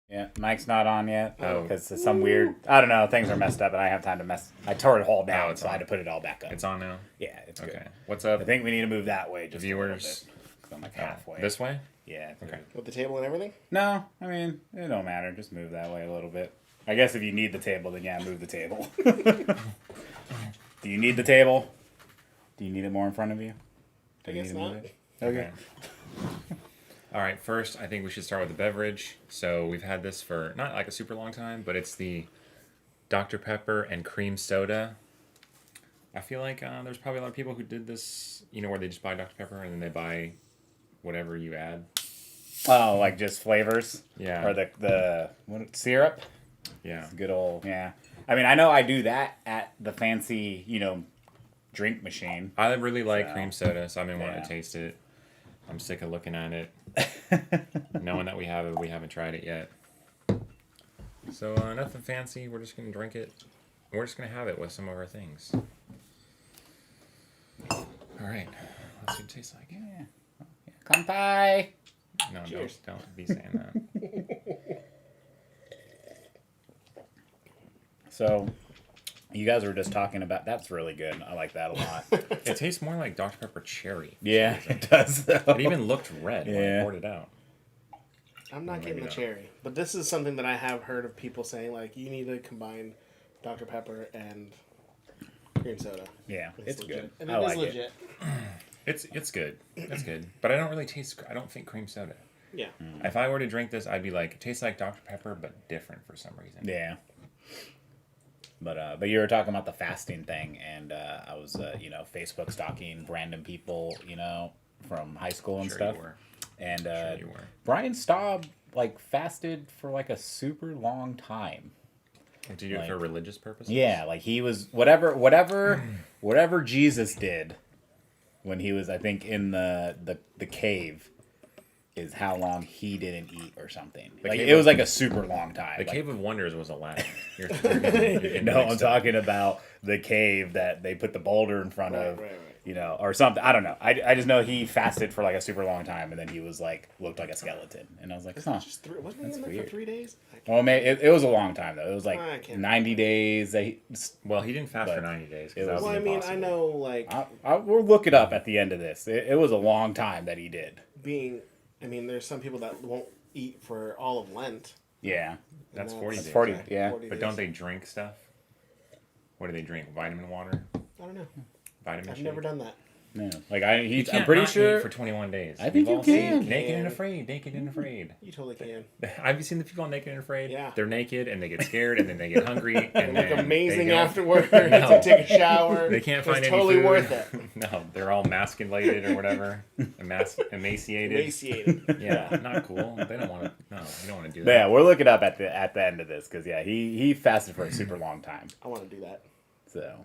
Yeah, mic's not on yet. Oh. Because some weird, I don't know, things are messed up and I have time to I tore it all down, it's so I on. had to put it all back up. It's on now? Yeah, it's good. Okay. What's up? I think we need to move that way just Viewers. a little bit. 'Cause I'm like halfway. This way? Yeah. Okay. With the table and everything? No, I mean, it don't matter. Just move that way a little bit. I guess if you need the table, then yeah, move the table. Do you need the table? Do you need it more in front of you? Do I you guess need to not. move it? Okay. All right, first, I think we should start with the beverage. So we've had this for not like a super long time, but it's the Dr. Pepper and cream soda. I feel like there's probably a lot of people who did this, where they just buy Dr. Pepper and then they buy whatever you add. Oh, like just flavors? Yeah. Or the syrup? Yeah. It's good old, yeah. I mean, I know I do that at the fancy, drink machine. I really like So, cream soda, so I've been wanting yeah. to taste it. I'm sick of looking at it. Knowing that we have it, we haven't tried it yet. So nothing fancy. We're just gonna drink it. We're just gonna have it with some of our things. All right. Let's see what it tastes like. Yeah. Kanpai! No, Cheers. don't be saying that. So, you guys were just talking about, that's really good. I like that a lot. It tastes more like Dr. Pepper cherry. Yeah, it does though. It even looked red when I Yeah. poured it out. I'm not Maybe getting the not. cherry. But this is something that I have heard of people saying, like, you need to combine Dr. Pepper and cream soda. Yeah, it's legit. good. And I it like is legit. It's good. It's good. But I don't think cream soda. Yeah. If I were to drink this, I'd be like, it tastes like Dr. Pepper, but different for some reason. Yeah. But you were talking about the fasting thing, and I was, Facebook stalking random people, from high school and Sure stuff. you were. And Sure you were. Brian Staub, fasted for, a super long time. Did you do it for religious purposes? Yeah, he was, whatever Jesus did when he was, I think, in the cave, is how long he didn't eat or something. It was a super long time. The Cave of Wonders was Aladdin. No, I'm talking about the cave that they put the boulder in front of, Right. or something. I don't know. I just know he fasted for a super long time, and then he was looked like a skeleton, and I was like, huh. Just wasn't he That's in there weird. for 3 days? Well, it was a long time though. It was I can't 90 days. Well, he didn't fast for But 90 days. it That was- was Well, I mean, impossible. I know, we'll look it up at the end of this. It was a long time that he did. there's some people that won't eat for all of Lent. Yeah, That's And 40 that's days. 40. right, Yeah, 40 But days. don't they drink stuff? What do they drink? Vitamin water? I don't know. Vitamin I've shake? never done that. no. You I'm can't pretty not sure. eat for 21 days. I think We've you all seen can. Naked and Can. Afraid. Naked and Afraid. You totally can. Have you seen the people on Naked and Afraid? Yeah. They're naked and they get scared and then they get hungry and They look then amazing they go- afterwards. No. They take a shower. They can't find It's any totally food. worth it. No, they're all emasculated or whatever. Emaciated. Emaciated. Yeah, not cool. They don't want to. No, you don't want to do But that. yeah, we'll look it up at the end of this because he fasted for a super long time. I want to do that. So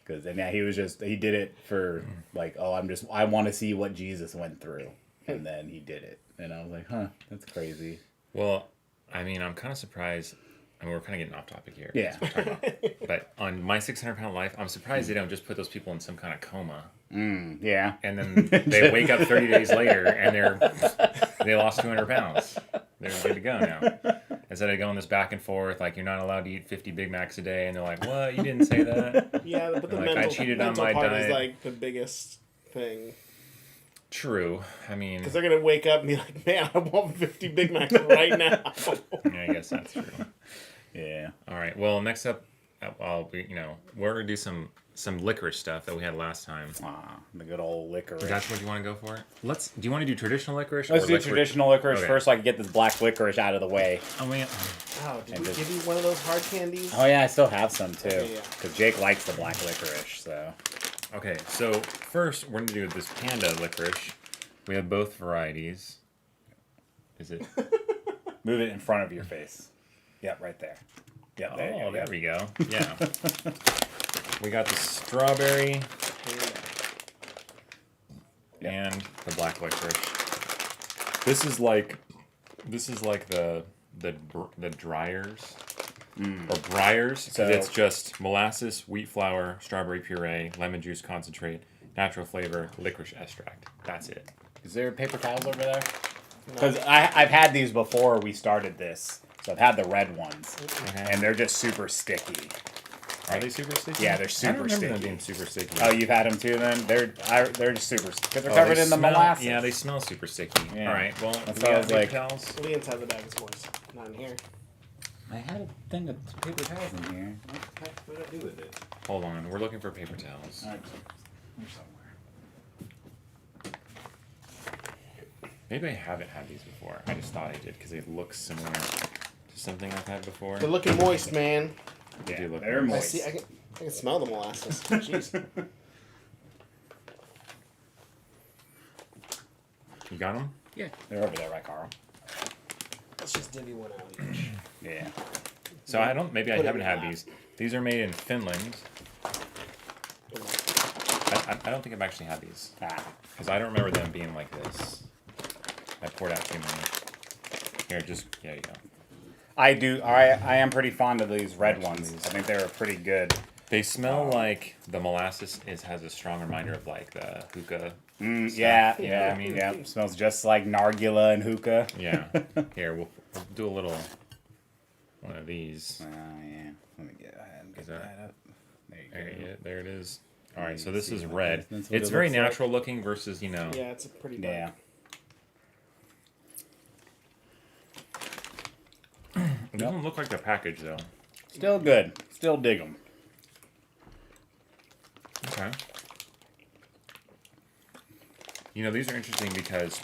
because he did it for I want to see what Jesus went through, and then he did it, and I was like, huh, that's crazy. Well, I'm kind of surprised. We're kind of getting off topic here. Yeah. We're talking about- but on My 600-Pound Life, I'm surprised they don't just put those people in some kind of coma. Yeah. And then they wake up 30 days later and they lost 200 pounds. They're good to go now. Instead of going this back and forth, you're not allowed to eat 50 Big Macs a day, and they're like, what? You didn't say that? Yeah, but the Like, I mental, cheated on mental my part diet. is the biggest thing. True. I mean, Because they're going to wake up and be like, man, I want 50 Big Macs right now. yeah, I guess that's true. Yeah. All right. Well, next up, we're gonna do some licorice stuff that we had last time. The good old licorice. That's what you want to go for? Do you want to do traditional licorice? Let's or do licorice? traditional licorice Okay. first, so I can get this black licorice out of the way. Oh man. Oh, did And we just- give you one of those hard candies? Oh yeah, I still have some too, Okay, yeah. because Jake likes the black licorice. So Okay. So first, we're gonna do this panda licorice. We have both varieties. Is it? move it in front of your face. Yep, right there. Yep, there, you Oh, go. there we go. Yeah. We got the strawberry and the black licorice. This is like the dryers or briars. So So- it's just molasses, wheat flour, strawberry puree, lemon juice concentrate, natural flavor, licorice extract. That's it. Is there paper towels over there? Because I've had these before we started this. So I've had the red ones, Okay. and they're just super sticky. Are they super sticky? Yeah, they're I super don't remember them sticky. being super sticky. Oh, you've had them too then? They're just super because they're Oh, covered they in the smell- molasses. Yeah, they smell super sticky. Yeah. All right, well, That's we why I got was paper like- towels. The inside of the bag is moist. Not in here. I had a thing of paper towels in here. What did I do with it? Hold on, we're looking for paper towels. They're somewhere. Maybe I haven't had these before. I just thought I did because they look similar to something I've had before. They're looking moist, man. They Yeah, do look they're I moist. see. I can smell the molasses. Jeez. You got them? Yeah, they're over there, right, Carl? Let's just divvy one out each. Yeah. So I don't. Maybe I Put it haven't in had your these. These are made in Finland. I don't think I've actually had these Ah, because I don't remember them being like this. I poured out too many. Here, just yeah, you go. I do. I am pretty fond of these red ones. I think they were pretty good. They smell like the molasses has a strong reminder of like the hookah. Yeah, You know yeah. what I mean? Yeah. Smells just like nargila and hookah. Yeah. Here, we'll do a little one of these. Oh yeah. Let me get ahead and get Is that- that up. There you There, go. yeah, there it is. All right, so You this see is what red. it- that's what It's it very looks like. natural looking versus Yeah, it's a pretty dark. Yeah. It doesn't look like the package though. Still good. Still dig them. Okay. You know, these are interesting because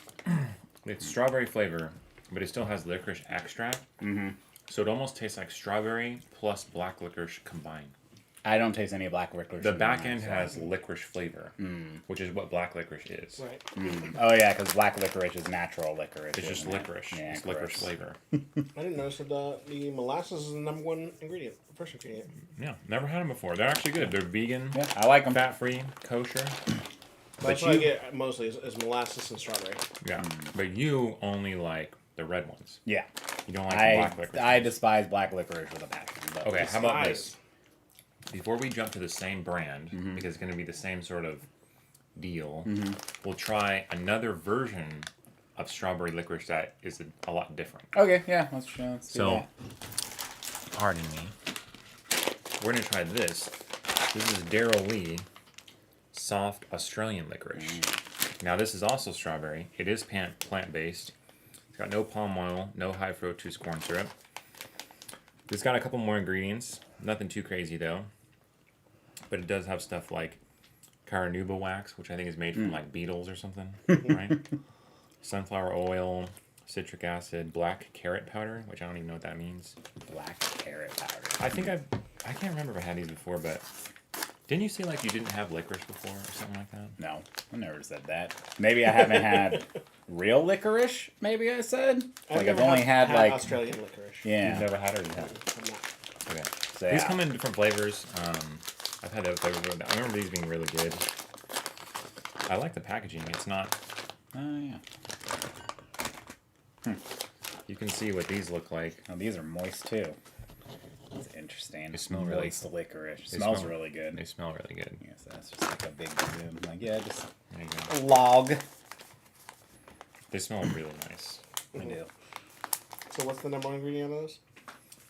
it's strawberry flavor, but it still has licorice extract. Mm-hmm. So it almost tastes like strawberry plus black licorice combined. I don't taste any black licorice. The in back mine, end so- has licorice flavor, which is what black licorice is. Right. Oh yeah, because black licorice is natural licorice. It's just isn't it? licorice. Yeah, It's licorice gross. flavor. I didn't notice that the molasses is the number one ingredient, first ingredient. Yeah, never had them before. They're actually good. They're vegan, Yeah, I like them. fat-free, kosher. That's But what I you- get mostly is molasses and strawberry. Yeah, but you only like the red ones. Yeah. You don't like the black licorice. I despise black licorice with a passion. But Okay, how about this? Despise. Before we jump to the same brand, because it's going to be the same sort of deal, we'll try another version of strawberry licorice that is a lot different. Okay, yeah, let's do So, that. pardon me. We're going to try this. This is Darrell Lee Soft Australian Licorice. Now, this is also strawberry. It is plant-based. It's got no palm oil, no high fructose corn syrup. It's got a couple more ingredients. Nothing too crazy, though. But it does have stuff like carnauba wax, which I think is made from like beetles or something, right? Sunflower oil, citric acid, black carrot powder, which I don't even know what that means. Black carrot powder. I think I can't remember if I had these before, but didn't you say like you didn't have licorice before or something like that? No, I never said that. Maybe I haven't had real licorice. Maybe I said. Like I've never only had like Australian licorice. yeah. You've never had it? Or you have? I'm not. Okay. So, These yeah. come in different flavors. I've had other flavors. But I remember these being really good. I like the packaging. It's not. Oh yeah. You can see what these look like. Oh, these are moist too. It's interesting. They smell really- moist licorice. They Smells smell- really good. They smell really good. Yes, that's just like a big zoom. Like yeah, just There you a go. log. They smell really nice. I do. So what's the number one ingredient of those?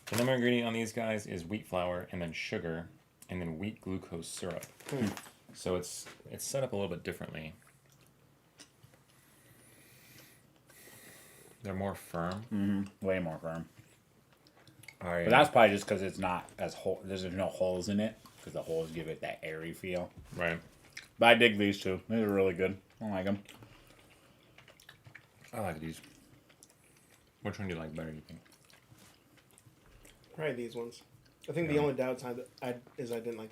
The number ingredient on these guys is wheat flour and then sugar and then wheat glucose syrup. So it's set up a little bit differently. They're more firm. Way more firm. All right. But that's probably just because it's not as there's no holes in it because the holes give it that airy feel. right. But I dig these two. These are really good. I like them. I like these. Which one do you like better, you think? Probably these ones. I think the only downside is I didn't like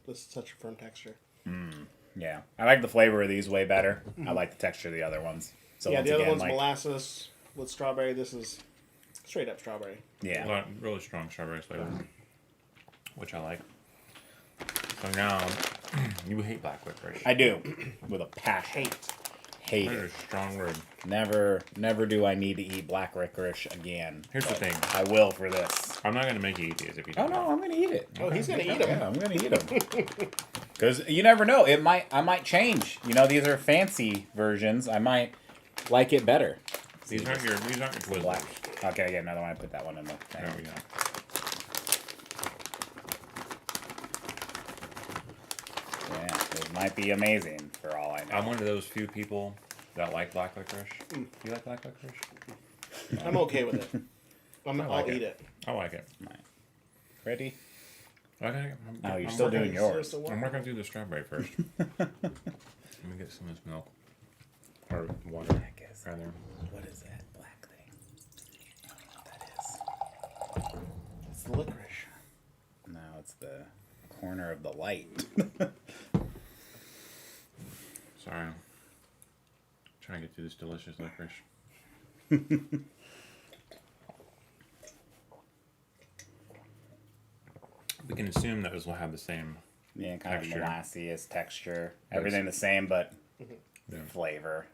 the such a firm texture. Yeah, I like the flavor of these way better. I like the texture of the other ones. So Yeah, once the other again, one's like, molasses with strawberry. This is straight up strawberry. yeah, Well, really strong strawberry flavor, which I like. So now, you hate black licorice. I do with a passion. Hate That it. is a strong word. Never do I need to eat black licorice again. Here's the but thing. I will for this. I'm not going to make you eat these if you Oh don't. no, I'm gonna eat it. Oh, he's gonna eat them. Yeah, I'm gonna eat them. Because you never know. I might change. You know, these are fancy versions. I might like it better. These aren't your Twizzlers. Black. Okay, I get another one. I put that one in the thing. There we go. Yeah, it might be amazing for all I know. I'm one of those few people that like black licorice. Do you like black licorice? I'm okay with it. I'll like eat it. I like it. Ready? Okay. Oh, you're still doing yours. I'm working through the strawberry first. Let me get some of this milk. Or water, I guess. rather. What is that black thing? I don't know what that is. It's the licorice. No, it's the corner of the light. Sorry. I'm trying to get through this delicious licorice. We can assume that this will have the same Yeah, kind texture. of molasses texture. Everything the same, but Yeah. flavor.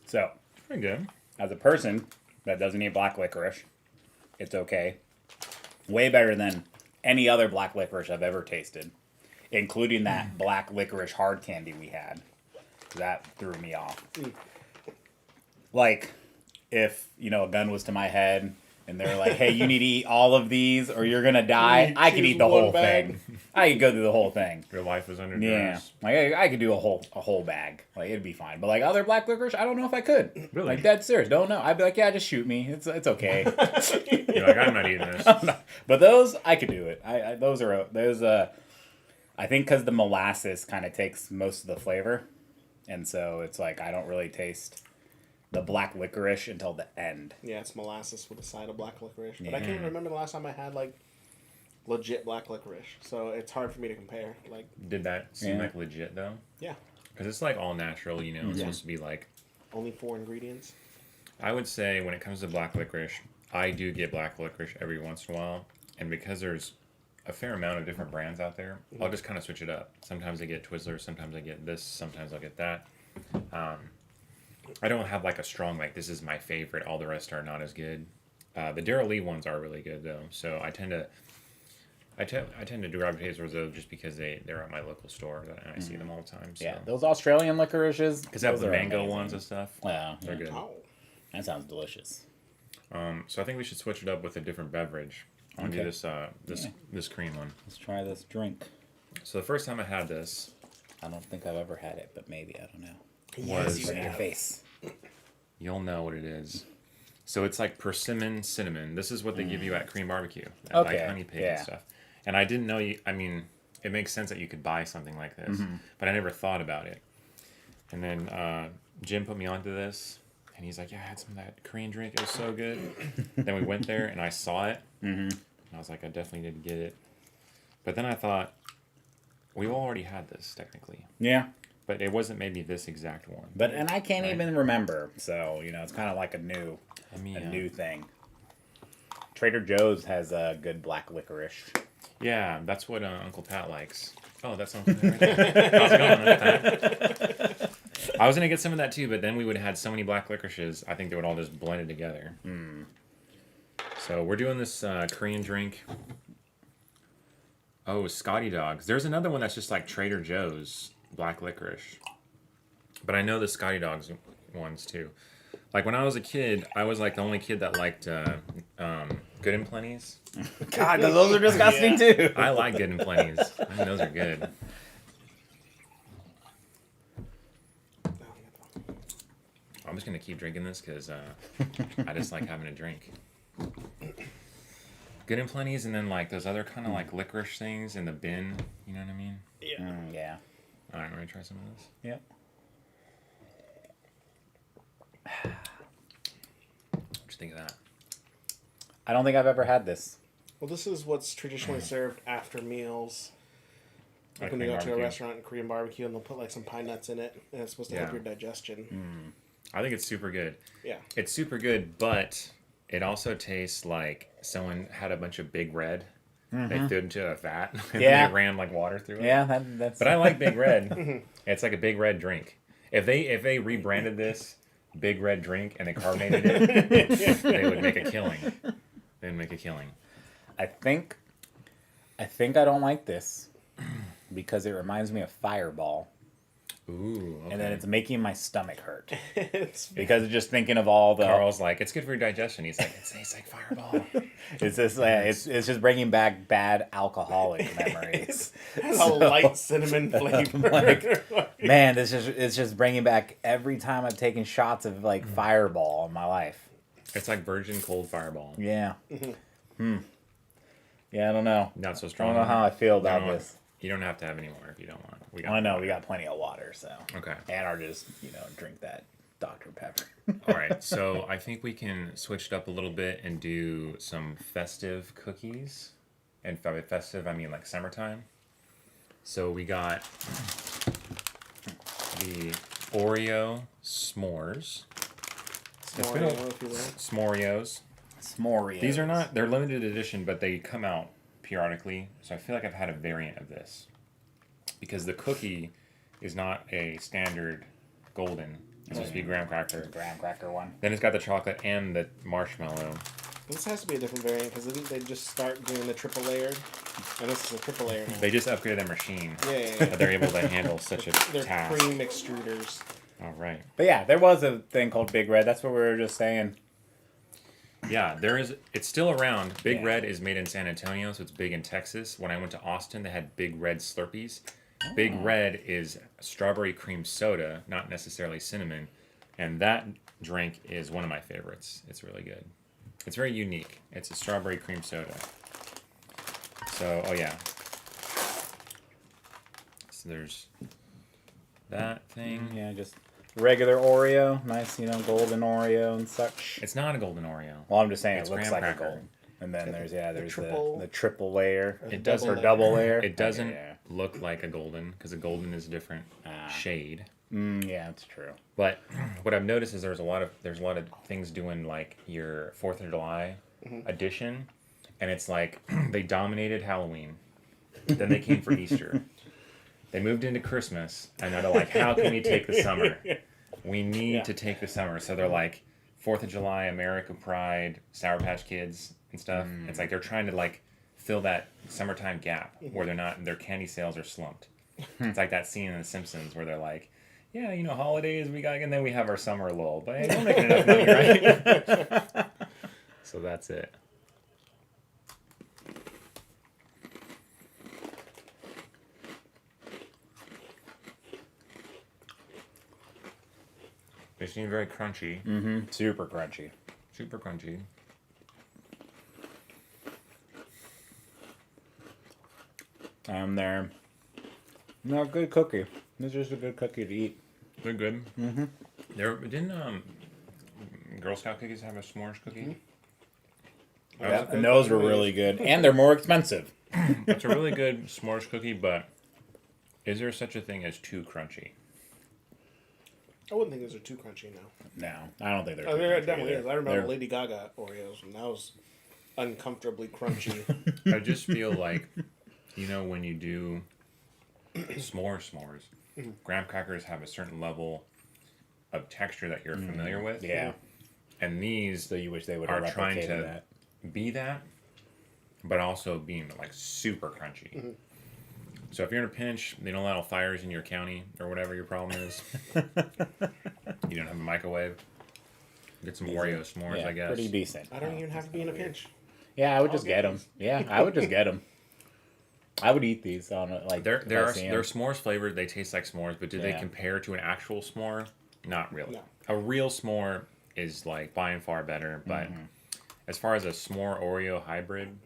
So, Pretty good. as a person that doesn't eat black licorice, it's okay. Way better than any other black licorice I've ever tasted, including that black licorice hard candy we had. That threw me off. Like, if, you know, a gun was to my head and they're like, hey, you need to eat all of these or you're going to die, I could choose eat the one whole bag. thing. I could go through the whole thing. Your life is under Yeah, duress. like I could do a whole bag. Like it'd be fine. But like other black licorice, I don't know if I could. Really? Like dead serious. Don't know. I'd be like, yeah, just shoot me. It's okay. You're like, I'm not eating this. But those, I could do it. Those I think because the molasses kind of takes most of the flavor, and so it's like I don't really taste the black licorice until the end. Yeah, it's molasses with a side of black licorice. But Yeah. I can't remember the last time I had like legit black licorice, so it's hard for me to compare. Like, Did that seem Yeah. like legit, though? yeah, Because it's like all natural, you know. It's supposed to be like... only 4 ingredients. I would say when it comes to black licorice, I do get black licorice every once in a while. And because there's a fair amount of different brands out there, I'll just kind of switch it up. Sometimes I get Twizzlers, sometimes I get this, sometimes I'll get that. I don't have like a strong, like, this is my favorite, all the rest are not as good. The Daryl Lee ones are really good, though. So I tend to gravitate towards those just because they're at my local store and I see them all the time. So. Yeah, those Australian licorices. Because they have those the are mango amazing. ones and stuff. Wow, They're yeah. good. Oh, That sounds delicious. So I think we should switch it up with a different beverage. I'll do Okay. this cream one. Let's try this drink. So the first time I had this I don't think I've ever had it, but maybe, I don't know. was It's in your face. you'll know what it is. So it's like persimmon cinnamon. This is what they give you at Cream Barbecue, at Okay, like Honey Pig yeah. and stuff. And I didn't know I mean, it makes sense that you could buy something like this, but I never thought about it. And then Jim put me onto this, and he's like, "Yeah, I had some of that Korean drink. It was so good." Then we went there, and I saw it, and I was like, "I definitely need to get it." But then I thought, we've already had this technically, Yeah. but it wasn't maybe this exact one. And I can't Right. even remember, so you know it's kind of like a new thing. Trader Joe's has a good black licorice. Yeah, that's what Uncle Pat likes. Oh, that's Uncle Pat right there. How's it going, Uncle Pat? I was gonna get some of that too, but then we would have had so many black licorices. I think they would all just blended together. So we're doing this Korean drink. Oh, Scotty Dogs. There's another one that's just like Trader Joe's black licorice. But I know the Scotty Dogs ones too. Like when I was a kid, I was like the only kid that liked Good and Plenty's. God, 'cause those are disgusting too. I like Good and Plenty's. I think those are good. I'm just gonna keep drinking this because I just like having a drink. Good and Plenty's, and then like those other kind of like licorice things in the bin. You know what I mean? yeah. Yeah. All right, we're gonna try some of this. Yep. What you think of that? I don't think I've ever had this. Well, this is what's traditionally served after meals. Like Like when you Korean go to a barbecue. restaurant in Korean barbecue and they'll put like some pine nuts in it and it's supposed to help Yeah. your digestion. I think it's super good. Yeah. It's super good, but it also tastes like someone had a bunch of Big Red. They threw it into a vat and Yeah. they ran like water through it. Yeah, that's. But I like Big Red. It's like a Big Red drink. If they rebranded this Big Red drink and they carbonated it, they would make a killing. They'd make a killing. I think I don't like this because it reminds me of Fireball. Ooh. Okay. And then it's making my stomach hurt. It's Because of just thinking of all the... Carl's like, it's good for your digestion. He's like, it tastes like Fireball. It's just it's just bringing back bad alcoholic memories. has a light cinnamon flavor. Man, it's just bringing back every time I've taken shots of like Fireball in my life. It's like virgin cold Fireball. Yeah. Yeah, I don't know. Not so I strong. don't know how I feel about No, this. You don't have to have any more if you don't want. I know we got plenty of water, so. Okay. And or just drink that Dr. Pepper. All right, so I think we can switch it up a little bit and do some festive cookies. And by festive, I mean like summertime. So we got the Oreo s'mores. S'more, if you will. S'moreos. S'moreos. These are not, they're limited edition, but they come out periodically. So I feel like I've had a variant of this. Because the cookie is not a standard golden. It's supposed to be graham cracker. The graham cracker one. Then it's got the chocolate and the marshmallow. This has to be a different variant because didn't they just start doing the triple layered? And this is a triple layer now. They just upgraded their machine. Yeah. That they're able to handle such a They're task. cream extruders. All right. But yeah, there was a thing called Big Red. That's what we were just saying. Yeah, there is. It's still around. Big Yeah. Red is made in San Antonio, so it's big in Texas. When I went to Austin, they had Big Red Slurpees. Big Red is strawberry cream soda, not necessarily cinnamon, and that drink is one of my favorites. It's really good. It's very unique. It's a strawberry cream soda. So, oh yeah. So there's that thing. Yeah, just regular Oreo. Nice, golden Oreo and such. It's not a golden Oreo. Well, I'm just saying It's it looks graham like cracker. a gold. And then there's triple- the triple layer. It doesn't. Or double layer. It doesn't Okay, look like a golden because a golden is a different shade. yeah, that's true. But what I've noticed is there's a lot of things doing like your 4th of July edition, and it's like they dominated Halloween, then they came for Easter, they moved into Christmas, and now they're like, how can we take the summer? We need to take the summer, so they're like 4th of July, America Pride, Sour Patch Kids and stuff. It's like they're trying to like fill that summertime gap where their candy sales are slumped. It's like that scene in The Simpsons where they're like, yeah, holidays we got, and then we have our summer lull, but hey, we're making enough money, right? So that's it. They seem very crunchy, Super crunchy. super crunchy. They're no good cookie. It's just a good cookie to eat. They're good. Didn't Girl Scout cookies have a s'mores cookie? Yeah, and those were really good, and they're more expensive. It's a really good s'mores cookie, but is there such a thing as too crunchy? I wouldn't think those are too crunchy now. No, I don't think they're. Oh, too there crunchy definitely either. is. I remember They're- Lady Gaga Oreos, and that was uncomfortably crunchy. I just feel like, when you do s'mores, graham crackers have a certain level of texture that you're familiar with. Yeah. And these So you wish they would are have trying replicated to that. be that, but also being like super crunchy. So if you're in a pinch, they don't allow fires in your county or whatever your problem is. You don't have a microwave. Get some Oreo s'mores, Yeah, I guess. pretty decent. I don't even have to be in a pinch. Yeah, I would just get get them. Yeah, I would just get them. I would eat these on like. They're if I see 'em. s'mores flavored. They taste like s'mores, but do they Yeah. compare to an actual s'more? Not really. No. A real s'more is like by and far better, but as far as a s'more Oreo hybrid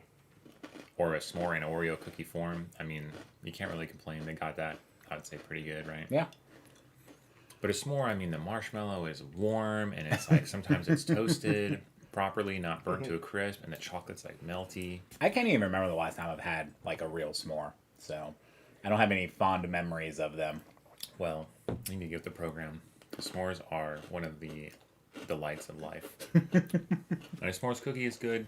or a s'more in Oreo cookie form, I mean, you can't really complain. They got that, I'd say, pretty good, right? Yeah. But a s'more, I mean, the marshmallow is warm, and it's like sometimes it's toasted properly, not burnt to a crisp, and the chocolate's like melty. I can't even remember the last time I've had like a real s'more, so I don't have any fond memories of them. Well, you need to get the program. The s'mores are one of the delights of life. And a s'mores cookie is good.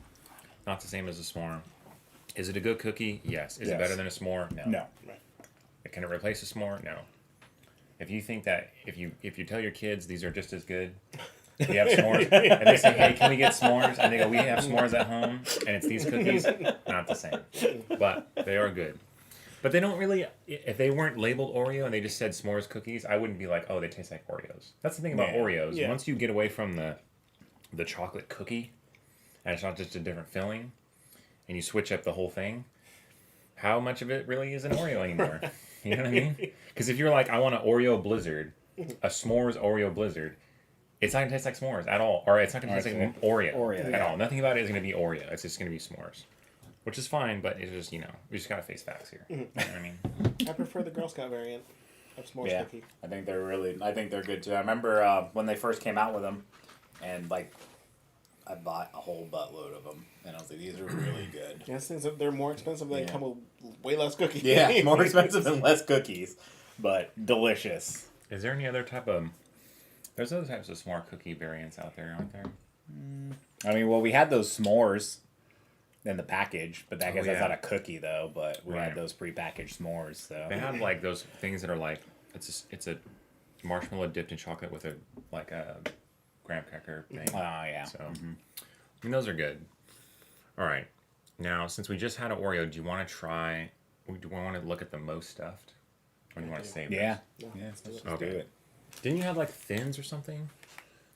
Not the same as a s'more. Is it a good cookie? Yes. Is it Yes. better than a s'more? No. No. Can it replace a s'more? No. If you think that, if you tell your kids these are just as good, you have s'mores, and they say, hey, can we get s'mores? And they go, we have s'mores at home, and it's these cookies. Not the same. But they are good. But they don't really. If they weren't labeled Oreo and they just said s'mores cookies, I wouldn't be like, oh, they taste like Oreos. That's the thing about Yeah. Oreos. Yeah. Once you get away from the chocolate cookie, and it's not just a different filling, and you switch up the whole thing, how much of it really is an Oreo anymore? You know what I mean? Because if you're like, I want an Oreo Blizzard, a s'mores Oreo Blizzard, it's not gonna taste like s'mores at all, or it's not gonna taste like Oreo, at all. Nothing about it is gonna be Oreo. It's just gonna be s'mores, which is fine. But it's just we just gotta face facts here. You know what I mean? I prefer the Girl Scout variant of s'mores Yeah, cookie. I think they're good too. I remember when they first came out with them, and like, I bought a whole buttload of them, and I was like, these are really good. Yes, things that they're more expensive. They Yeah. come with way less cookies. Yeah, more expensive and less cookies, but delicious. Is there any other type of? There's other types of s'more cookie variants out there, aren't there? I mean, well, we had those s'mores in the package, but I guess that's yeah. not a cookie though. But we Right. had those prepackaged s'mores. So They have like those things that are like it's a marshmallow dipped in chocolate with a graham cracker thing. oh yeah. So I mean those are good. All right, now since we just had an Oreo, do you want to try? Do we want to look at the most stuffed? Or do you want to save Yeah. this? Yeah. Let's just Okay. do it. Didn't you have like thins or something?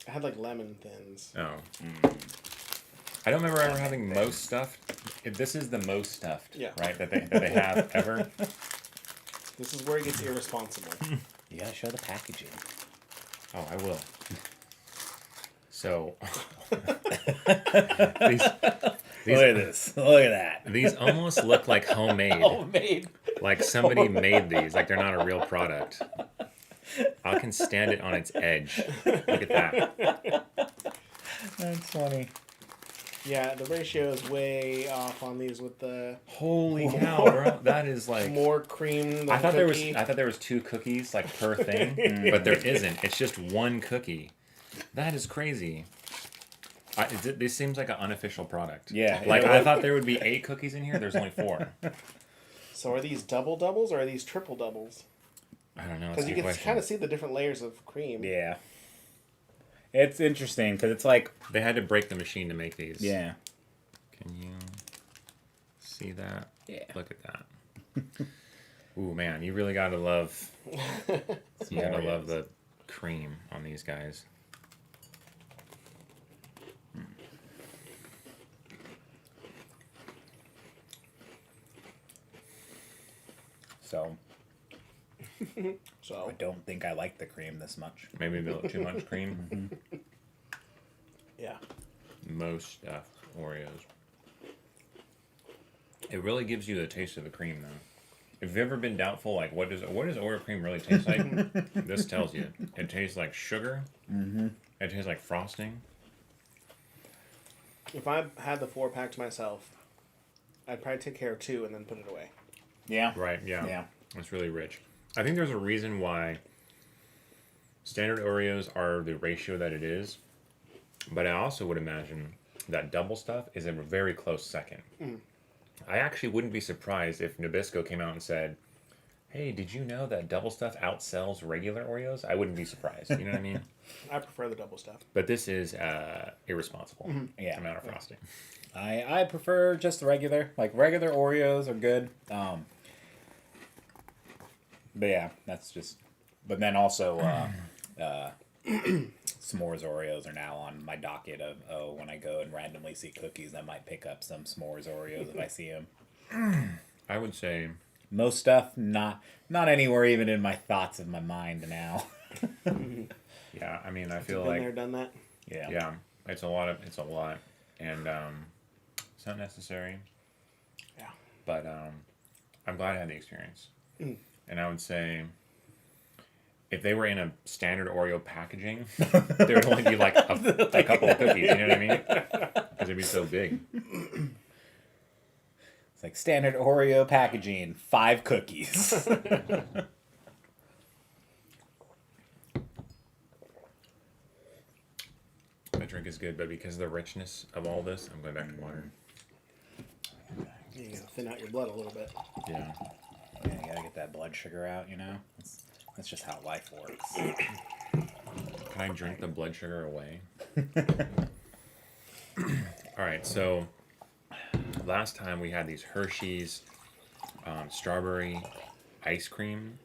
I had like lemon thins. Oh. I don't remember ever having most stuffed. If this is the most stuffed, Yeah. right? That they have ever. This is where it gets irresponsible. You gotta show the packaging. Oh, I will. So Look at this. Look at that. these almost look like homemade. Homemade. Like somebody made these. Like they're not a real product. I can stand it on its edge. Look at that. That's funny. Yeah, the ratio is way off on these with the Holy cow, bro! That is like. more cream than I thought cookie. there was 2 cookies like per thing, but there isn't. It's just 1 cookie. That is crazy. This seems like an unofficial product. Yeah. Like I thought there would be 8 cookies in here. There's only 4. So are these double doubles or are these triple doubles? I don't know. That's Because a you good can question. kind of see the different layers of cream. Yeah. It's interesting because it's like, They had to break the machine to make these. yeah. Can you see that? Yeah. Look at that. Ooh, man, you really gotta love. You gotta love the cream on these guys. So So I don't think I like the cream this much. Maybe a little too much cream. yeah, Most stuffed Oreos. It really gives you the taste of the cream, though. If you've ever been doubtful, like what does Oreo cream really taste like? This tells you. It tastes like sugar. Mm-hmm. It tastes like frosting. if I had the 4-pack to myself, I'd probably take care of 2 and then put it away. Yeah. Right, yeah. Yeah. It's really rich. I think there's a reason why standard Oreos are the ratio that it is. But I also would imagine that double stuff is a very close second. I actually wouldn't be surprised if Nabisco came out and said, hey, did you know that double stuff outsells regular Oreos? I wouldn't be surprised. You know what I mean? I prefer the double stuff. But this is irresponsible Yeah. amount of frosting. I prefer just the regular. Like regular Oreos are good. But yeah, that's just. But then also, s'mores Oreos are now on my docket of when I go and randomly see cookies, I might pick up some s'mores Oreos if I see them. I would say Most stuff not anywhere even in my thoughts of my mind now. yeah. I mean, I feel Been like there, done that. Yeah. yeah, it's a lot, and it's not necessary. Yeah. But I'm glad I had the experience. And I would say, if they were in a standard Oreo packaging, there would only be like a couple of cookies. You know what I mean? Because it'd be so big. It's like standard Oreo packaging, 5 cookies. The drink is good, but because of the richness of all this, I'm going back to water. You gotta thin out your blood a little bit. Yeah. Yeah, you gotta get that blood sugar out, you know? That's just how life works. Can I drink the blood sugar away? All right, so last time we had these Hershey's strawberry ice cream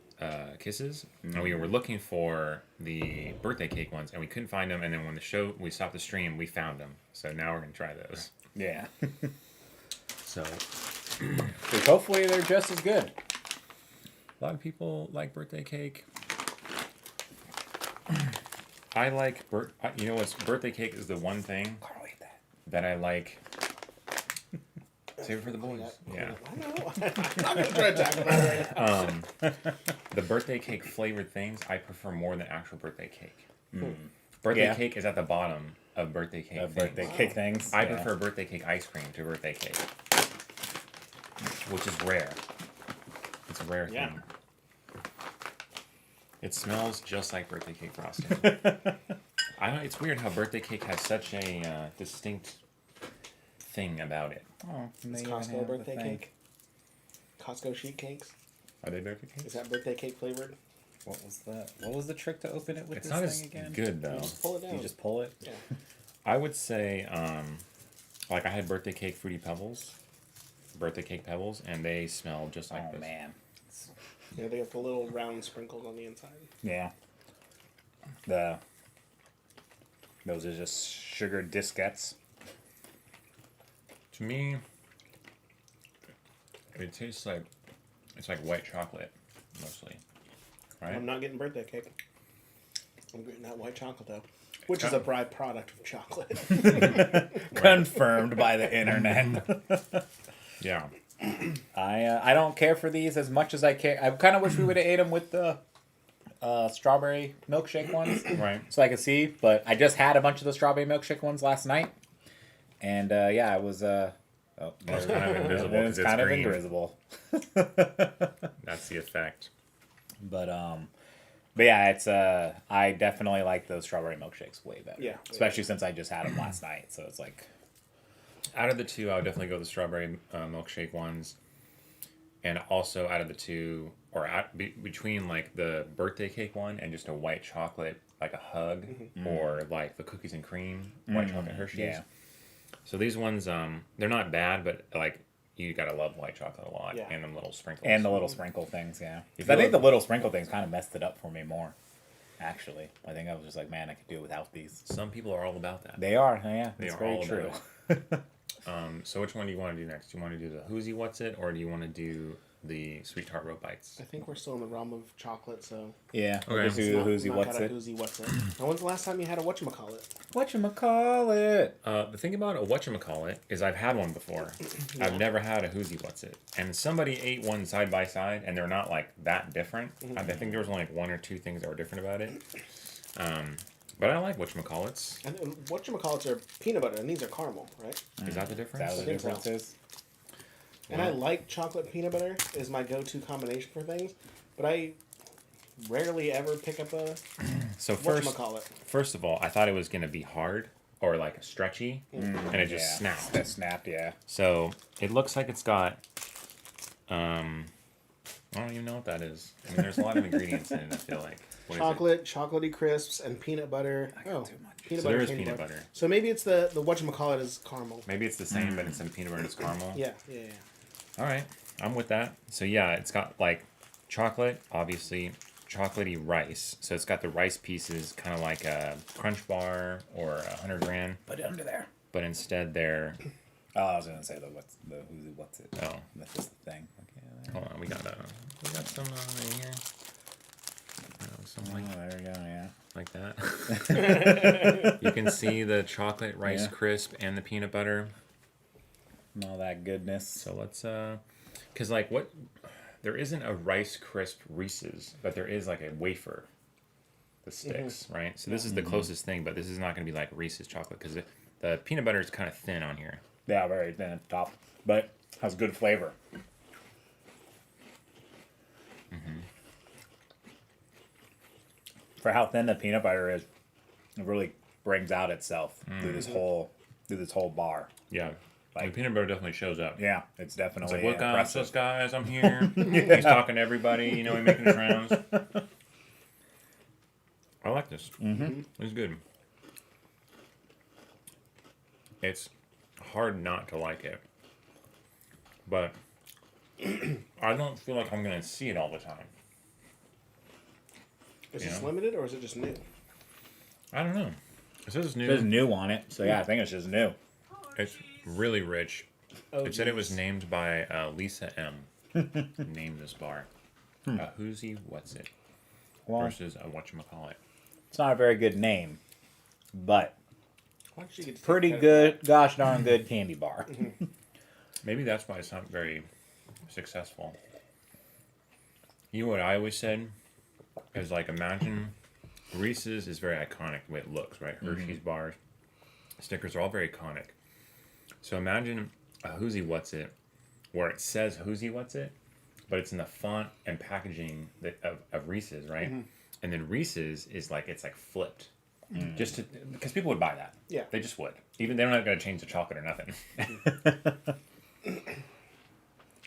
kisses, and we were looking for the birthday cake ones, and we couldn't find them. And then when we stopped the stream, we found them. So now we're gonna try those. Yeah. So Hopefully they're just as good. a lot of people like birthday cake. I like you know what's birthday cake is the one thing Carl ate that. that I like. Save it for the boys. Yeah. I know. I'm not gonna try to talk about it right now. The birthday cake flavored things I prefer more than actual birthday cake. Birthday Yeah. cake is at the bottom of birthday cake. things. Birthday cake things. I yeah. prefer birthday cake ice cream to birthday cake, which is rare. It's a rare Yeah. thing. It smells just like birthday cake frosting. I don't. It's weird how birthday cake has such a distinct thing about it. Oh, and It's they even Costco have birthday the thing. cake. Costco sheet cakes. Are they birthday Is cakes? that birthday cake flavored? What was that? What was the trick to open it with It's this not thing as again? good though. Just pull it down. You just pull it. Yeah. I would say, like I had birthday cake fruity pebbles, birthday cake pebbles, and they smell just like Oh this. man. Yeah, they have the little round sprinkles on the inside. Yeah. Those are just sugar diskettes. To me, it tastes like it's like white chocolate, mostly. Right? I'm not getting birthday cake. I'm getting that white chocolate though, which is a byproduct of chocolate. Confirmed by the internet. Yeah. I don't care for these as much as I care. I kind of wish we would have ate them with the strawberry milkshake ones, Right. so I could see. But I just had a bunch of the strawberry milkshake ones last night, and yeah, it was. It's kind of invisible It's because it's kind of green. invisible. That's the effect. But yeah, it's I definitely like those strawberry milkshakes way better. Yeah. Especially since I just had them last night, so it's like. Out of the two, I would definitely go the strawberry milkshake ones. And also out of the two, or between like the birthday cake one and just a white chocolate, like a hug, or like the cookies and cream, white chocolate Hershey's. Yeah. So these ones, they're not bad, but like you gotta love white chocolate a lot, Yeah. and them little sprinkles. And the little sprinkle things, yeah. If I you think the love- little sprinkle things kind of messed it up for me more. Actually, I think I was just like, man, I could do it without these. Some people are all about that. They are, yeah. They It's are very all true. about So which one do you want to do next? Do you want to do the Who's What's It, or do you want to do the Sweet Tart Rope Bites? I think we're still in the realm of chocolate, so. Yeah. Okay. Just do the who's he, Not what's got a it? Who's he, what's it? And when's the last time you had a whatchamacallit? Whatchamacallit? The thing about a whatchamacallit is I've had one before. I've never had a Who's What's It. And somebody ate one side by side, and they're not like that different. I think there was only like one or two things that were different about it. But I like whatchamacallits. And whatchamacallits are peanut butter, and these are caramel, right? Is that the Is that difference? what the think so. difference is? And I like chocolate peanut butter is my go-to combination for things, but I rarely ever pick up a So whatchamacallit. first of all, I thought it was going to be hard or like stretchy, and it just snapped. That snapped, yeah. So it looks like it's got. I don't even know what that is. I mean, there's a lot of ingredients in it. I feel like What is it? Chocolate, chocolatey crisps, and peanut butter. got too much. Peanut So butter, there is candy peanut bar. butter. So maybe it's the whatchamacallit is caramel. Maybe it's the same, but instead of peanut butter, it's caramel. Yeah. All right, I'm with that. So yeah, it's got like chocolate, obviously, chocolatey rice. So it's got the rice pieces, kind of like a Crunch Bar or a 100 Grand, Put it under there. but instead they're. Oh, I was gonna say what's it? Oh, That's just the thing. Okay, hold on, we got some right here. Something there we go. Yeah. like that. You can see the chocolate rice Yeah. crisp and the peanut butter. And all that goodness. So let's because like what there isn't a Rice Crisp Reese's, but there is like a wafer, the sticks, right? So this is the closest thing, but this is not going to be like Reese's chocolate because the peanut butter is kind of thin on here. Yeah, very thin at the top, but has good flavor. For how thin the peanut butter is, it really brings out itself through this whole bar. Yeah, Like- the peanut butter definitely shows up. Yeah, it's It's definitely like, look, impressive. us guys, I'm here. He's talking to everybody. You know, he's making his rounds. I like this. Mm-hmm. It's good. It's hard not to like it, but I don't feel like I'm gonna see it all the time. Is this limited or is it just new? I don't know. It says new. It says new on it, so yeah, I think it's just new. It's really rich. Oh, It said it was named by Lisa M. Named this bar. Whoosy What's It Well, versus whatchamacallit. it's not a very good name, but Why don't you get to pretty take good, gosh darn good candy bar. Maybe that's why it's not very successful. You know what I always said? Is like, imagine Reese's is very iconic the way it looks, right? Hershey's bars, Snickers are all very iconic. So imagine a Whoosy What's It, where it says Whoosy What's It, but it's in the font and packaging of Reese's, right? And then Reese's is like, it's like flipped. Just to, because people would buy that. Yeah. They just would. Even they're not going to change the chocolate or nothing.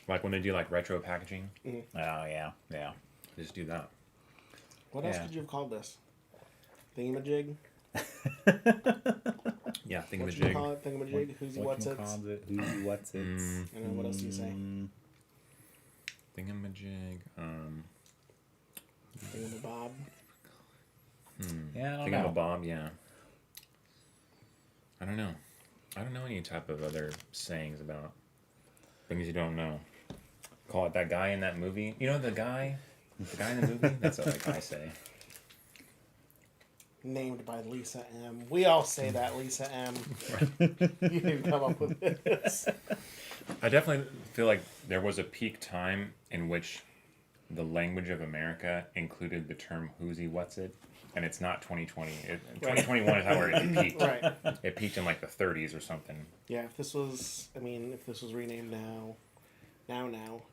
Like when they do like retro packaging, Oh yeah, yeah. they just do that. What else Yeah. could you have called this? Thingamajig? Yeah, What you thingamajig. call it? Thingamajig? Who's What's It? Who's what's it? And then what else do you say? Thingamajig. Thingamabob? Yeah, I don't know. Thingamabob, yeah. I don't know. I don't know any type of other sayings about things you don't know. Call it that guy in that movie. You know the guy in the movie? That's what like I say. Named by Lisa M. We all say that, Lisa M. You didn't come up with this. I definitely feel like there was a peak time in which the language of America included the term Whoosy What's It, and it's not 2020. 2021 is how it peaked. Right. It peaked in like the 30s or something. Yeah, if this was renamed now,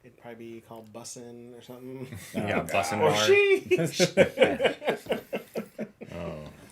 it'd probably be called Bussin' or something. Yeah, bussin' Or bar. she!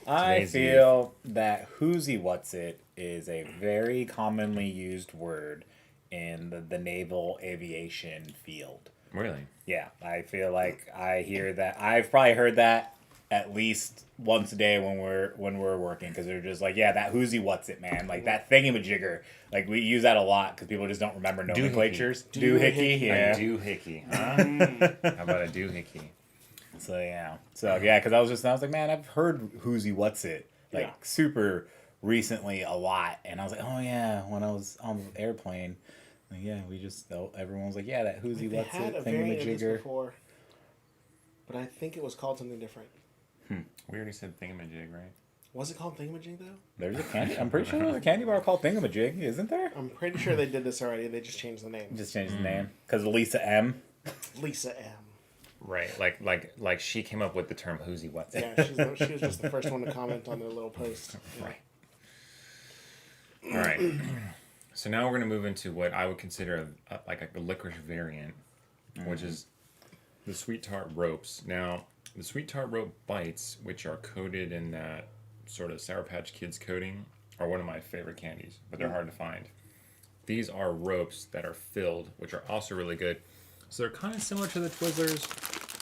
I Today's feel that Whoosy What's It is a very commonly used word in the naval aviation field. Really? Yeah, I feel like I hear that. I've probably heard that at least once a day when we're working, because they're just like, yeah, that Whoosy What's It, man, like that thingamajigger. Like we use that a lot because people just don't remember nomenclatures. Doohickey, yeah. A doohickey, huh? How about a doohickey? So yeah, because I was like, man, I've heard Whoosy What's It like super recently a lot, and I was like, oh yeah, when I was on the airplane, like, yeah, everyone was like, yeah, that Whoosy They What's had It a variant of this thingamajigger. before, but I think it was called something different. We already said thingamajig, right? Was it called Thingamajig, though? There's a candy. I'm pretty sure there's a candy bar called Thingamajig, isn't there? I'm pretty sure they did this already. They just changed the name. Just changed the name because Lisa M. Lisa M. Right, like she came up with the term Whoosy What's It. Yeah, she was just the first one to comment on their little post. Yeah. Right. All right. So now we're going to move into what I would consider like a licorice variant, which is the Sweet Tart Ropes. Now, the Sweet Tart Rope Bites, which are coated in that sort of Sour Patch Kids coating, are one of my favorite candies, but they're hard to find. These are ropes that are filled, which are also really good. So they're kind of similar to the Twizzlers,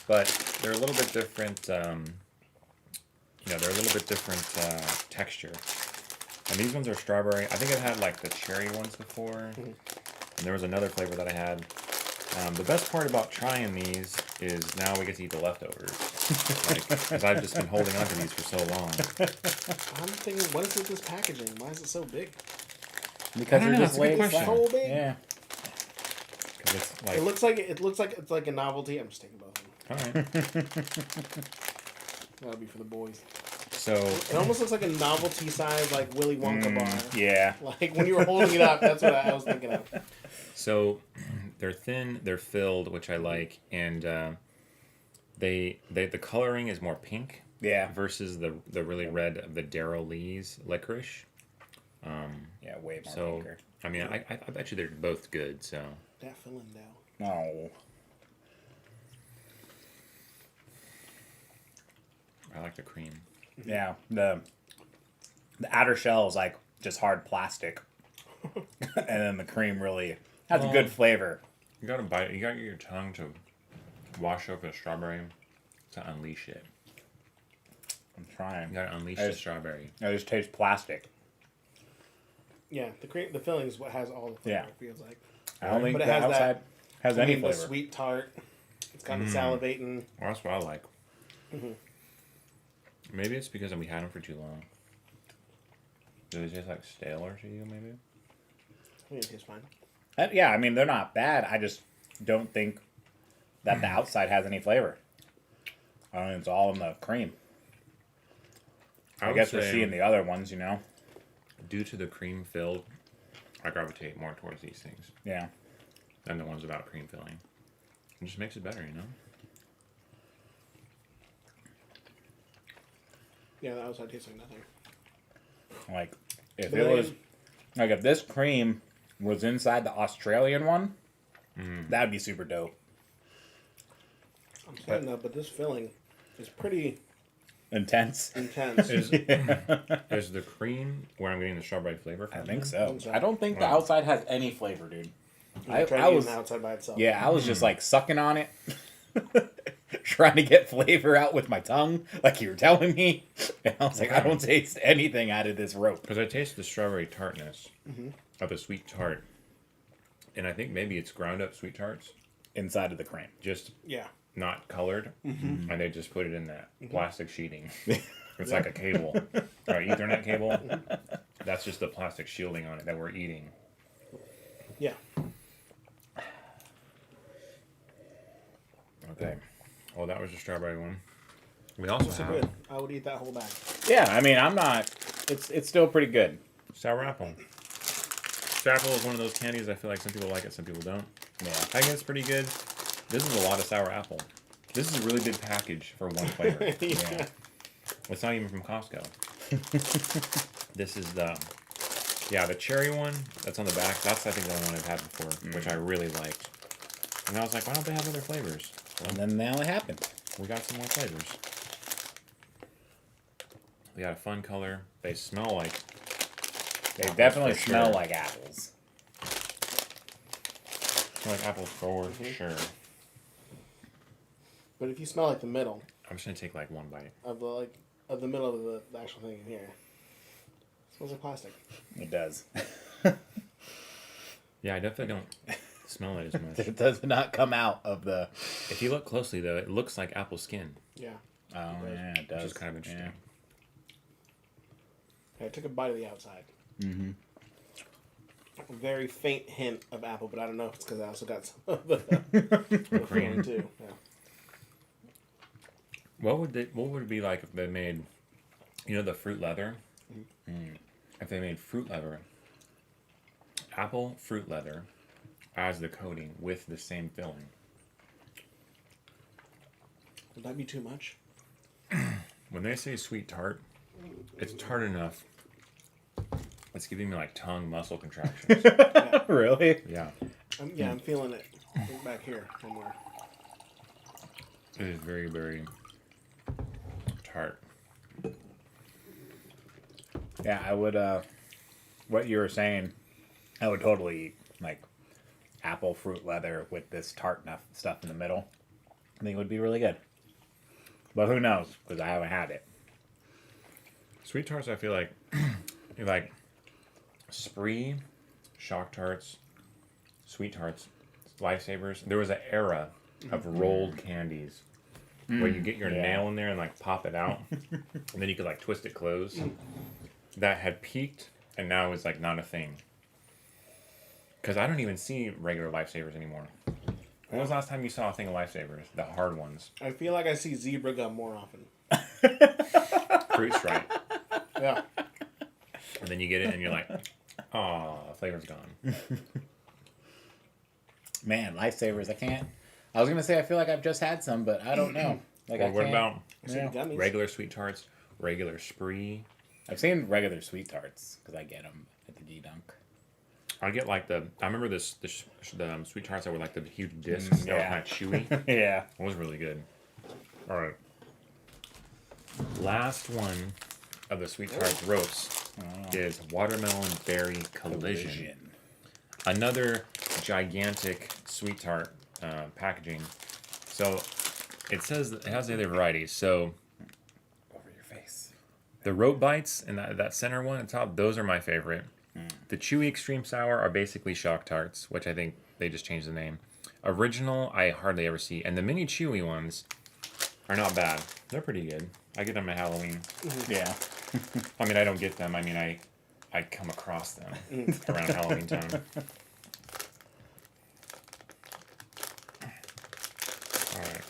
but they're a little bit different. They're a little bit different texture. And these ones are strawberry. I think I've had like the cherry ones before. And there was another flavor that I had. The best part about trying these is now we get to eat the leftovers. Because I've just been holding on to these for so long. I'm thinking, what is with this packaging? Why is it so big? Because I don't they're know, just it's a good way question. flat. So big? Yeah. Because it's like, It looks like it's like a novelty. I'm just taking both of them. all right. That'll be for the boys. So It almost looks like a novelty size, like Willy Wonka bar. Yeah. Like when you were holding it up, that's what I was thinking of. So they're thin, they're filled, which I like, and the coloring is more pink. Yeah. Versus the really red of the Darryl Lee's licorice. Yeah, way more So pinker. I mean, I bet you they're both good. So That filling down. Oh. I like the cream. Yeah. The outer shell is like just hard plastic. And then the cream really has a good flavor. You gotta bite it. You gotta get your tongue to wash over the strawberry to unleash it. I'm trying. You gotta unleash the strawberry. I just taste plastic. Yeah, the filling is what has all the flavor. Yeah. It feels like. I don't think But it the has outside that has I any mean, the flavor. sweet tart. It's got me salivating. Well, that's what I like. Maybe it's because we had them for too long. Do they taste like staler to you, maybe? I think it tastes fine. Yeah, I mean, they're not bad. I just don't think that the outside has any flavor. I mean, it's all in the cream. I would guess we're say, seeing the other ones, you know? due to the cream filled, I gravitate more towards these things Yeah. than the ones without cream filling. It just makes it better, you know? Yeah, the outside tastes like nothing. Like, if But it then was... Like, if this cream was inside the Australian one, that'd be super dope. I'm saying that, but this filling is pretty Intense. intense. Is the cream where I'm getting the strawberry flavor from? I think I so. think so. I don't think the Wow. outside has any flavor, dude. I I was... the outside by itself. Yeah, I was just like sucking on it, trying to get flavor out with my tongue, like you were telling me. And I was like, I don't taste anything out of this rope. Because I taste the strawberry tartness of a sweet tart. And I think maybe it's ground up sweet tarts, Inside of the cream. just Yeah. not colored. And they just put it in that plastic sheeting. It's like a cable, or Ethernet cable. That's just the plastic shielding on it that we're eating. Yeah. Okay. Well, that was the strawberry one. We also So have good. I would eat that whole bag. Yeah, I mean, I'm not. It's still pretty good. sour apple. Sour apple is one of those candies I feel like some people like it, some people don't. Yeah. I think it's pretty good. This is a lot of sour apple. This is a really big package for one flavor. Yeah. It's not even from Costco. This is the cherry one that's on the back. That's I think the only one I've had before, which I really liked. And I was like, why don't they have other flavors? Well, And then now it happened. we got some more flavors. They got a fun color. They smell like. They apples definitely for smell sure. like apples. Smell like apples for sure. But if you smell like the middle I'm just gonna take like one bite. of the middle of the actual thing in here, it smells like plastic. It does. Yeah, I definitely don't smell it as much. It does not come out of the. If you look closely though, it looks like apple skin, Yeah. Oh yeah, it does. which is kind of interesting. Yeah. I took a bite of the outside. Mm-hmm. A very faint hint of apple, but I don't know if it's because I also got some of the Cream. too. Yeah. What would it be like if they made, the fruit leather? If they made fruit leather, apple fruit leather, as the coating with the same filling. Would that be too much? When they say sweet tart, it's tart enough. It's giving me like tongue muscle contractions. Really? Yeah, I'm feeling it back here somewhere. it is very, very tart. Yeah, I would. What you were saying, I would totally eat like apple fruit leather with this tart stuff in the middle. I think it would be really good. But who knows? Because I haven't had it. Sweet tarts, I feel like, like Spree, Shock Tarts, Sweet Tarts, Lifesavers. There was an era of rolled candies where you get your Yeah. nail in there and like pop it out, and then you could like twist it closed. That had peaked, and now is like not a thing. Because I don't even see regular Lifesavers anymore. When was the last time you saw a thing of Lifesavers? The hard ones. I feel like I see zebra gum more often. Fruit Stripe. Yeah. And then you get it and you're like, oh, the flavor's gone. Man, Lifesavers, I can't. I was gonna say I feel like I've just had some, but I don't know. Like, Or I what can't- about I see Yeah. the gummies. regular Sweet Tarts, regular Spree? I've seen regular sweet tarts because I get them at the G-Dunk. I get like the Sweet Tarts that were like the huge discs that were yeah. kind of chewy. Yeah. It was really good. All right. Last one of the Sweet Tarts ropes is Watermelon Berry Collision. Another gigantic Sweet Tart packaging. So it says it has the other varieties. So Over your face. the rope bites and that center one at the top, those are my favorite. The chewy extreme sour are basically Shock Tarts, which I think they just changed the name. Original, I hardly ever see. And the mini chewy ones are not bad. They're pretty good. I get them at Halloween. Yeah. I mean, I don't get them. I mean, I come across them around Halloween time. All right.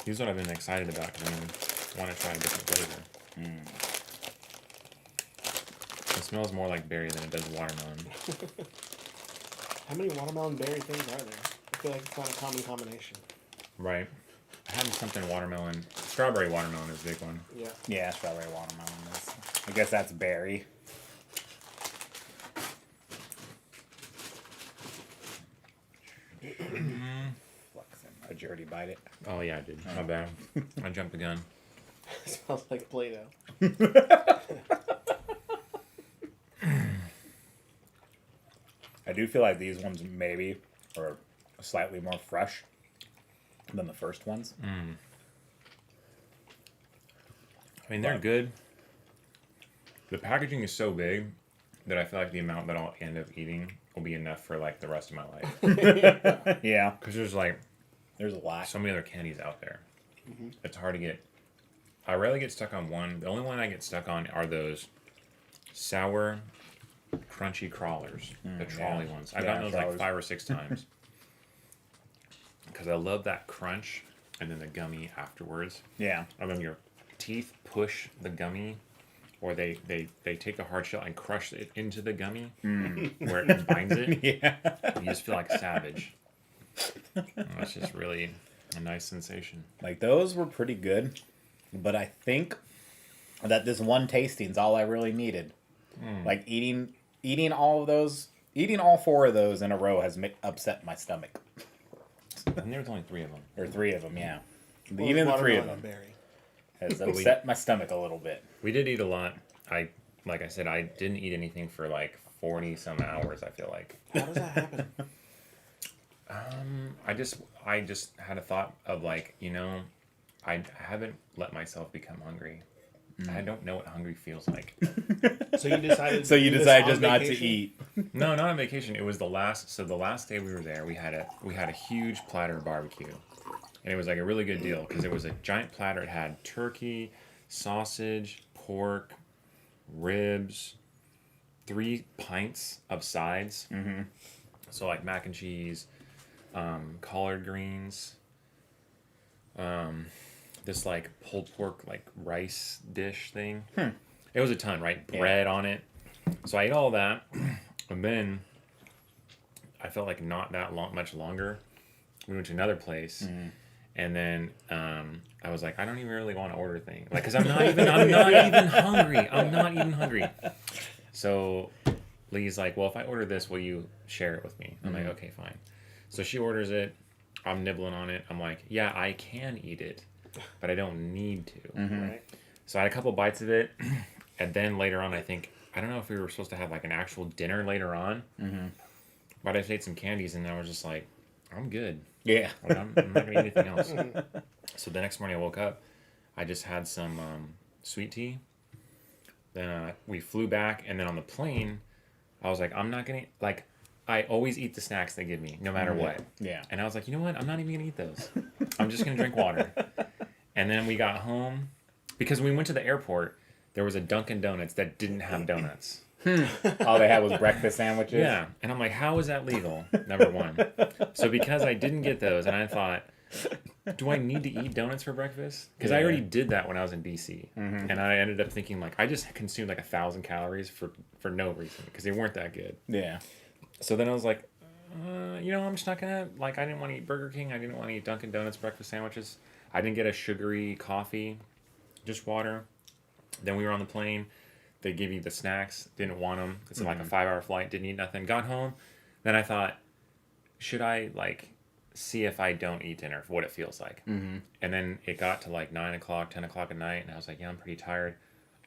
Here's what I've been excited about because I want to try a different flavor. It smells more like berry than it does watermelon. How many watermelon berry things are there? I feel like it's not a common combination. Right. I had something watermelon. Strawberry watermelon is a big one. Yeah. Yeah, strawberry watermelon is. I guess that's berry. Did you already bite it? Oh, yeah, I did. My bad. I jumped the gun. It smells like Play-Doh. I do feel like these ones maybe are slightly more fresh than the first ones. I mean, they're good. The packaging is so big that I feel like the amount that I'll end up eating will be enough for like the rest of my life. Yeah, Because there's there's a lot. so many other candies out there. It's hard to get. I rarely get stuck on one. The only one I get stuck on are those sour, crunchy crawlers, the trolley ones. I've Yeah, gotten those crawlers. like 5 or 6 times because I love that crunch and then the gummy afterwards. Yeah. And then your teeth push the gummy, or they take the hard shell and crush it into the gummy where it binds it. Yeah. You just feel like a savage. It's just really a nice sensation. Like those were pretty good, but I think that this one tasting's all I really needed. Like eating all of those, eating all 4 of those in a row has upset my stomach. And there's only 3 of them. Or 3 of them, yeah. Well, Even the 3 of watermelon them and berry. has upset my stomach a little bit. We did eat a lot. Like I said, I didn't eat anything for like 40 some hours, I feel like. How does that happen? I just had a thought of like, I haven't let myself become hungry. I don't know what hungry feels like. So you decided. So you to do this decide on just not to vacation? eat. No, not on vacation. It was the last day we were there. We had a huge platter of barbecue. And it was like a really good deal because it was a giant platter. It had turkey, sausage, pork, ribs, 3 pints of sides. So like mac and cheese, collard greens, this like pulled pork like rice dish thing. It was a ton, right? Bread on it. So I ate all that, and then I felt like not that much longer. We went to another place, and then I was like, I don't even really want to order things, like, cause I'm not even hungry. I'm not even hungry. So Lee's like, well, if I order this, will you share it with me? I'm like, okay, fine. So she orders it. I'm nibbling on it. I'm like, yeah, I can eat it, but I don't need to. Right. So I had a couple bites of it, and then later on, I don't know if we were supposed to have like an actual dinner later on, but I just ate some candies, and I was just like, I'm good. Yeah. Like, I'm not gonna eat anything else. So the next morning I woke up, I just had some sweet tea. Then we flew back, and then on the plane, I was like, I'm not gonna like. I always eat the snacks they give me, no matter what. Yeah. And I was like, you know what? I'm not even gonna eat those. I'm just gonna drink water. And then we got home, because when we went to the airport, there was a Dunkin' Donuts that didn't have donuts. All they had was breakfast sandwiches. Yeah. And I'm like, how is that legal? Number one. So because I didn't get those, and I thought, do I need to eat donuts for breakfast? Because I already did that when I was in BC. And I ended up thinking, like, I just consumed like 1,000 calories for no reason, because they weren't that good. Yeah. So then I was like, I'm just not gonna, like, I didn't want to eat Burger King. I didn't want to eat Dunkin' Donuts breakfast sandwiches. I didn't get a sugary coffee, just water. Then we were on the plane. They give you the snacks. Didn't want them. It's like a 5-hour flight. Didn't eat nothing. Got home. Then I thought, should I, like, see if I don't eat dinner, what it feels like? And then it got to like 9 o'clock, 10 o'clock at night, and I was like, yeah, I'm pretty tired.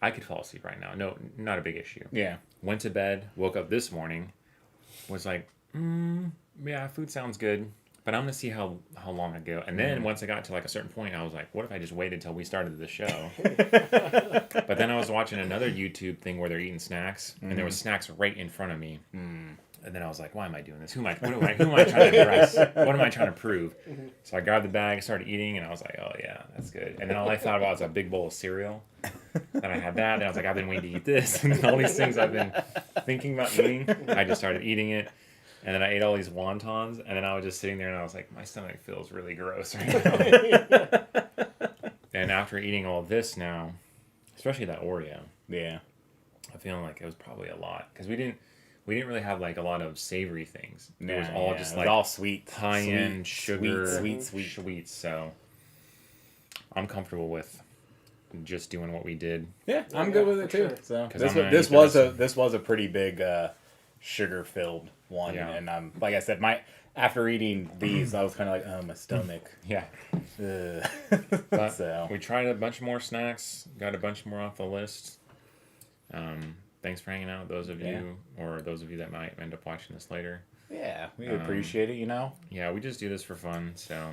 I could fall asleep right now. No, not a big issue. Yeah. Went to bed, woke up this morning, was like, yeah, food sounds good, but I'm gonna see how long I go. And then once I got to like a certain point, I was like, what if I just waited till we started the show? But then I was watching another YouTube thing where they're eating snacks, and there was snacks right in front of me. and then I was like, why am I doing this? Who am I trying to impress? What am I trying to prove? So I grabbed the bag, started eating, and I was like, oh yeah, that's good. And then all I thought about was a big bowl of cereal. Then I had that, and I was like, I've been waiting to eat this. And then all these things I've been thinking about eating, I just started eating it. And then I ate all these wontons, and then I was just sitting there, and I was like, my stomach feels really gross right now. And after eating all this now, especially that Oreo, Yeah. I'm feeling like it was probably a lot because we didn't really have like a lot of savory things. It was Nah, all yeah, just it was like all sweet, high end sweet, sugar, sweet. sweets. So I'm comfortable with just doing what we did. Yeah, I'm good with it for too. sure. So 'Cause this, I'm gonna this eat the was rest a this was a pretty big sugar filled one, Yeah. and like I said, after eating these, I was kind of like, oh, my stomach. Yeah. Ugh. But So we tried a bunch more snacks, got a bunch more off the list. Thanks for hanging out, those of you, or those of you that might end up watching this later. yeah, we appreciate it. Yeah, we just do this for fun. So,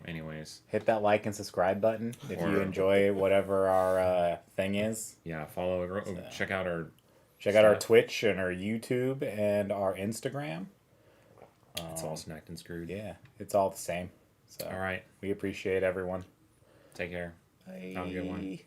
anyways, Hit that like and subscribe button if you Or- enjoy whatever our thing is. yeah, follow, check out our Check out our stuff. Twitch and our YouTube and our Instagram. It's all snacked and screwed. Yeah, it's all the same. So All right, we appreciate everyone. take care. Bye. Have a good one.